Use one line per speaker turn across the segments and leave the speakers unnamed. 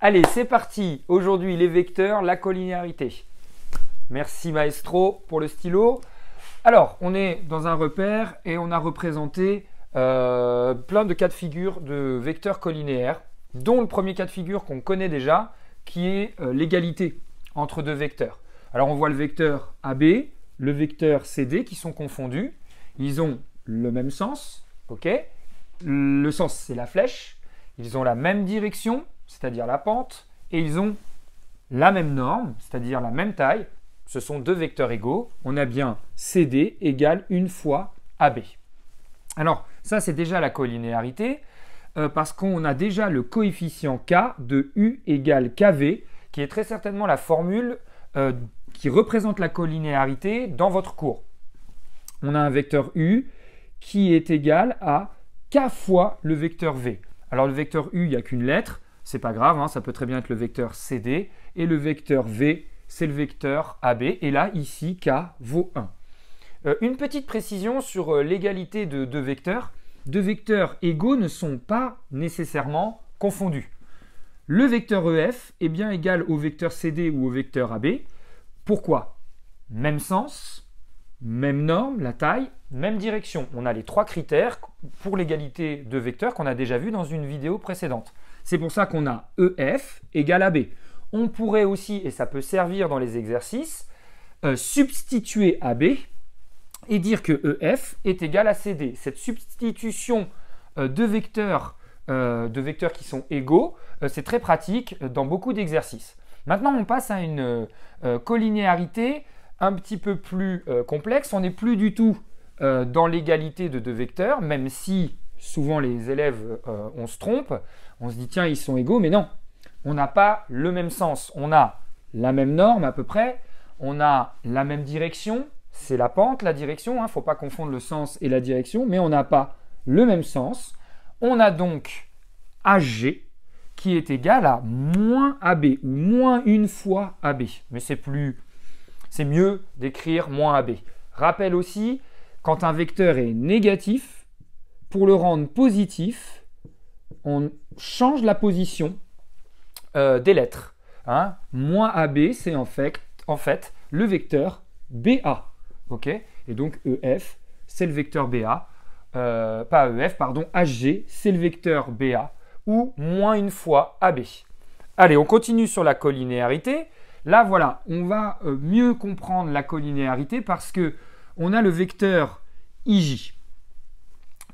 Allez, c'est parti. Aujourd'hui, les vecteurs, la collinéarité. Merci Maestro pour le stylo. Alors, on est dans un repère et on a représenté plein de cas de figure de vecteurs collinéaires, dont le premier cas de figure qu'on connaît déjà, qui est l'égalité entre deux vecteurs. Alors, on voit le vecteur AB, le vecteur CD qui sont confondus. Ils ont le même sens, ok? Le sens, c'est la flèche. Ils ont la même direction, c'est-à-dire la pente, et ils ont la même norme, c'est-à-dire la même taille. Ce sont deux vecteurs égaux. On a bien CD égale 1 fois AB. Alors, ça, c'est déjà la collinéarité, parce qu'on a déjà le coefficient K de U égale KV, qui est très certainement la formule qui représente la collinéarité dans votre cours. On a un vecteur U qui est égal à K fois le vecteur V. Alors, le vecteur U, il n'y a qu'une lettre. C'est pas grave, hein, ça peut très bien être le vecteur CD. Et le vecteur V, c'est le vecteur AB. Et là, ici, K vaut 1. Une petite précision sur l'égalité de deux vecteurs. Deux vecteurs égaux ne sont pas nécessairement confondus. Le vecteur EF est bien égal au vecteur CD ou au vecteur AB. Pourquoi? Même sens, même norme, la taille, même direction. On a les trois critères pour l'égalité de vecteurs qu'on a déjà vu dans une vidéo précédente. C'est pour ça qu'on a EF égale AB. On pourrait aussi, et ça peut servir dans les exercices, substituer AB et dire que EF est égal à CD. Cette substitution de vecteurs qui sont égaux, c'est très pratique dans beaucoup d'exercices. Maintenant, on passe à une collinéarité un petit peu plus complexe. On n'est plus du tout dans l'égalité de deux vecteurs, même si souvent les élèves, on se trompe. On se dit, tiens, ils sont égaux, mais non. On n'a pas le même sens. On a la même norme à peu près. On a la même direction. C'est la pente, la direction. Il ne faut pas confondre le sens et la direction, mais on n'a pas le même sens. On a donc AG qui est égal à moins AB ou moins 1 fois AB. Mais c'est mieux d'écrire moins AB. Rappel aussi, quand un vecteur est négatif, pour le rendre positif, on change la position des lettres. Hein. Moins AB, c'est en fait le vecteur BA. Okay, et donc EF, c'est le vecteur BA. Pas EF, pardon, HG, c'est le vecteur BA. Ou moins 1 fois AB. Allez, on continue sur la collinéarité. Là, voilà, on va mieux comprendre la collinéarité parce qu'on a le vecteur IJ.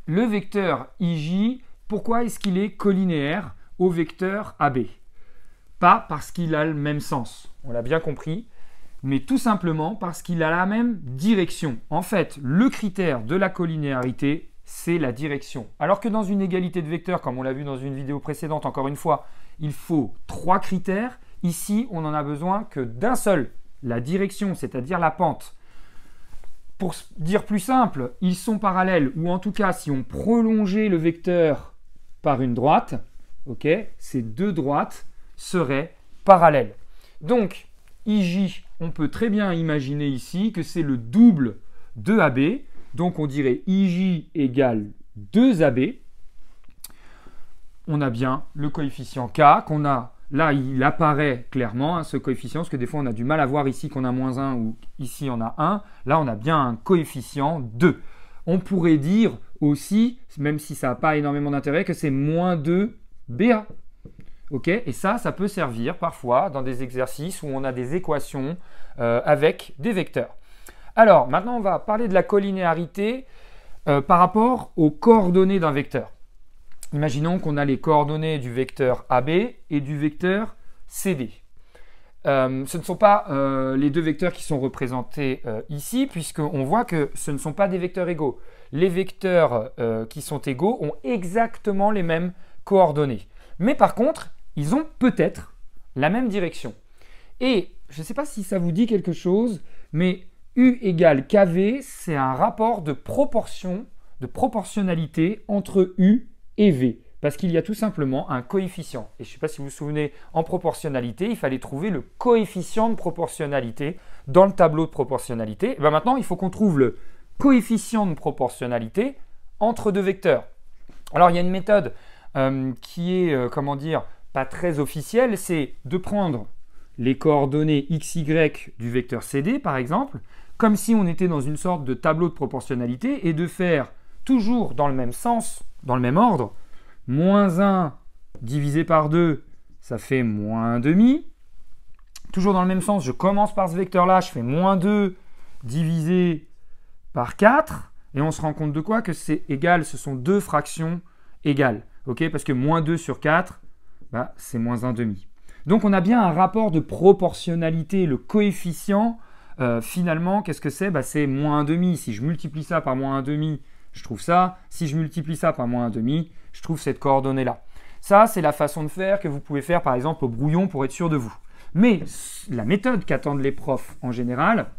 Le vecteur IJ, pourquoi est-ce qu'il est collinéaire au vecteur AB? Pas parce qu'il a le même sens, on l'a bien compris, mais tout simplement parce qu'il a la même direction. En fait, le critère de la collinéarité, c'est la direction. Alors que dans une égalité de vecteurs, comme on l'a vu dans une vidéo précédente, encore une fois, il faut 3 critères. Ici, on n'en a besoin que d'un seul, la direction, c'est-à-dire la pente. Pour dire plus simple, ils sont parallèles, ou en tout cas, si on prolongeait le vecteur par une droite, okay, ces deux droites seraient parallèles. Donc, IJ, on peut très bien imaginer ici que c'est le double de AB. Donc, on dirait IJ égale 2AB. On a bien le coefficient K qu'on a. Là, il apparaît clairement, hein, ce coefficient, parce que des fois, on a du mal à voir ici qu'on a moins 1 ou ici, on a 1. Là, on a bien un coefficient 2. On pourrait dire aussi, même si ça n'a pas énormément d'intérêt, que c'est moins 2 BA. Okay, et ça peut servir parfois dans des exercices où on a des équations avec des vecteurs. Alors, maintenant, on va parler de la collinéarité par rapport aux coordonnées d'un vecteur. Imaginons qu'on a les coordonnées du vecteur AB et du vecteur CD. Ce ne sont pas les deux vecteurs qui sont représentés ici, puisqu'on voit que ce ne sont pas des vecteurs égaux. Les vecteurs qui sont égaux ont exactement les mêmes coordonnées. Mais par contre, ils ont peut-être la même direction. Et je ne sais pas si ça vous dit quelque chose, mais U égale KV, c'est un rapport de proportion, de proportionnalité entre U et V. Parce qu'il y a tout simplement un coefficient. Et je ne sais pas si vous vous souvenez, en proportionnalité, il fallait trouver le coefficient de proportionnalité dans le tableau de proportionnalité. Et bien maintenant, il faut qu'on trouve le coefficient de proportionnalité entre deux vecteurs. Alors, il y a une méthode qui est, pas très officielle, c'est de prendre les coordonnées xy du vecteur CD, par exemple, comme si on était dans une sorte de tableau de proportionnalité et de faire toujours dans le même sens, dans le même ordre, moins 1 divisé par 2, ça fait moins 1,5. Toujours dans le même sens, je commence par ce vecteur-là, je fais moins 2 divisé par 4, et on se rend compte de quoi? Que c'est égal, ce sont deux fractions égales. Okay, parce que moins 2 sur 4, bah, c'est moins 1,5. Donc on a bien un rapport de proportionnalité, le coefficient, finalement, qu'est-ce que c'est? Bah, c'est moins 1,5. Si je multiplie ça par moins 1,5, je trouve ça. Si je multiplie ça par moins 1,5, je trouve cette coordonnée-là. Ça, c'est la façon de faire que vous pouvez faire, par exemple, au brouillon pour être sûr de vous. Mais la méthode qu'attendent les profs en général,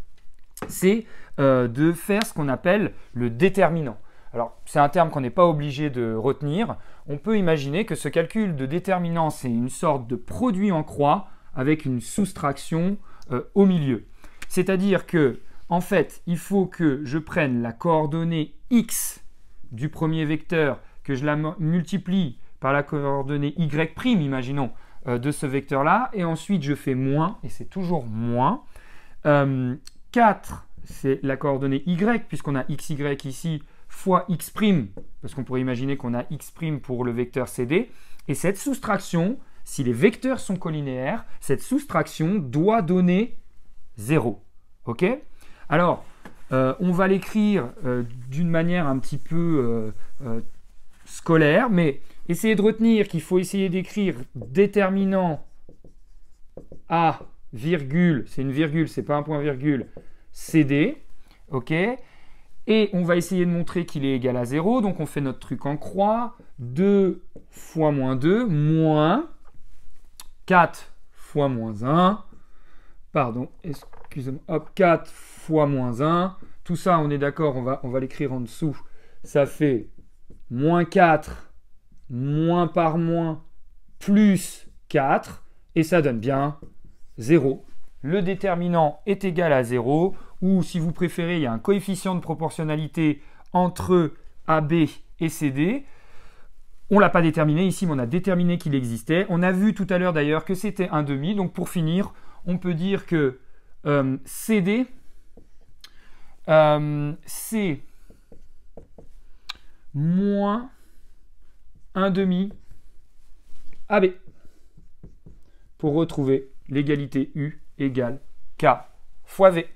c'est de faire ce qu'on appelle le déterminant. Alors, c'est un terme qu'on n'est pas obligé de retenir. On peut imaginer que ce calcul de déterminant, c'est une sorte de produit en croix avec une soustraction au milieu. C'est-à-dire que, en fait, il faut que je prenne la coordonnée x du premier vecteur, que je la multiplie par la coordonnée y', imaginons, de ce vecteur-là, et ensuite je fais moins, et c'est toujours moins. 4, c'est la coordonnée y, puisqu'on a xy ici, fois x', parce qu'on pourrait imaginer qu'on a x' pour le vecteur CD, et cette soustraction, si les vecteurs sont collinéaires, cette soustraction doit donner 0. Ok? Alors, on va l'écrire d'une manière un petit peu scolaire, mais essayez de retenir qu'il faut essayer d'écrire déterminant A, virgule, c'est une virgule, c'est pas un point virgule, CD, ok? Et on va essayer de montrer qu'il est égal à 0, donc on fait notre truc en croix, 2 fois moins 2, moins 4 fois moins 1, pardon, excusez-moi, hop, 4 fois moins 1, tout ça on est d'accord, on va l'écrire en dessous, ça fait moins 4, moins par moins, plus 4, et ça donne bien 0. Le déterminant est égal à 0, ou si vous préférez, il y a un coefficient de proportionnalité entre AB et CD. On ne l'a pas déterminé ici, mais on a déterminé qu'il existait. On a vu tout à l'heure d'ailleurs que c'était 1,5. Donc pour finir, on peut dire que CD, c'est moins 1,5 AB pour retrouver l'égalité U égale K fois V.